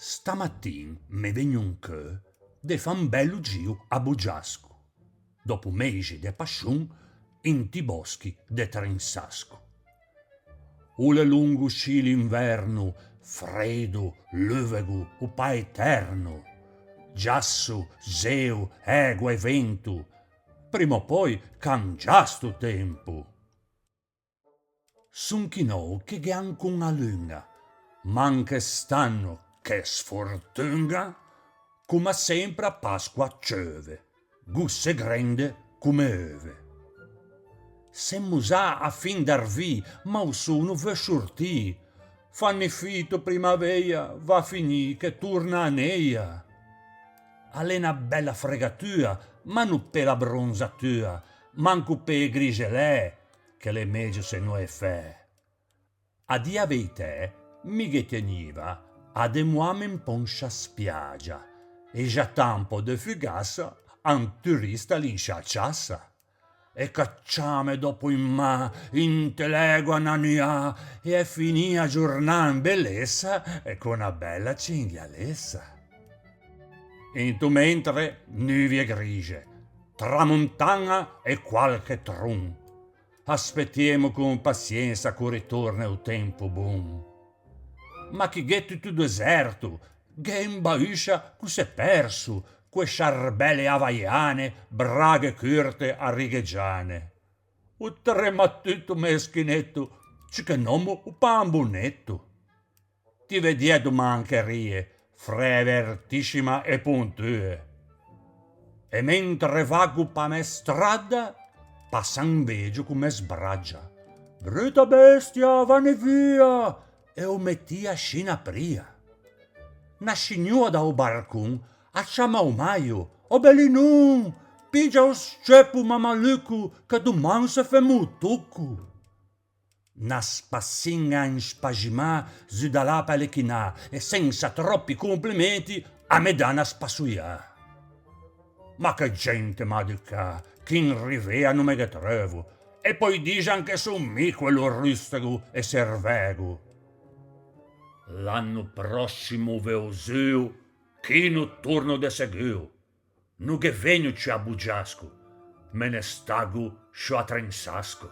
Stamattin me vegno un cheu de fa un bello gio a Bugiasco, dopo mesi de pascion inti boschi de Trensasco. O l'é lungo sci l'inverno, freddo, luvego, o pa eterno, giasso, zeo, ægua e vento, prima o poi cangia sto tempo. Son chinou che gh'è anche una luña, manche stanno che sfortunga, come sempre a Pasqua cieuve, gusse grande come euve. Semmo già a fin d'arvì, ma o sono ve sciortì. Fanni fito primavera, va a finì che torna a neia. A l'è una bella fregatura, ma non per la bronzatura, manco per grigelè, che l'è meglio se no è fè. A dia veitè, mi ghe teniva a demoame in poncia spiaggia e già tampo de fugassa a un turista l'insciacciassa. E cacciame dopo in ma, in telegua nanua, e è finì a giornà in bellezza e con una bella cinghialessa. Into mentre nuvie grigie, tramontana e qualche trum. Aspettiamo con pazienza che ritorna il tempo buon. Ma chi gh'è tutto deserto, gh'è in bauscia che s'è perso, que sciarbelle havaiane, braghe curte a righeggiane. O trematutto meschinetto, ci che nomo o pambonetto. Ti vedia domancherie, frevertissima e puntue. E mentre vago pa me strada, passa un veggio come sbraggia. Brutta bestia, vanne via! E o mettia scina pria. Na scignua da o barcun, a chiama o maio, o bellinun, pigia o sceppo mamalucu, che doman se fe mutucu. Na spassinga in spagimà, zu da là per le chinà, e senza troppi complimenti, a me dà una spassuià. Ma che gente maducà, che in rivea non me che trovo, e poi dice che son mi quello rustego e servego. L'anno prossimo veoseu, chi no torno de seguo. Nu che vegno a Bugiasco, me ne stago sciò a Trensasco.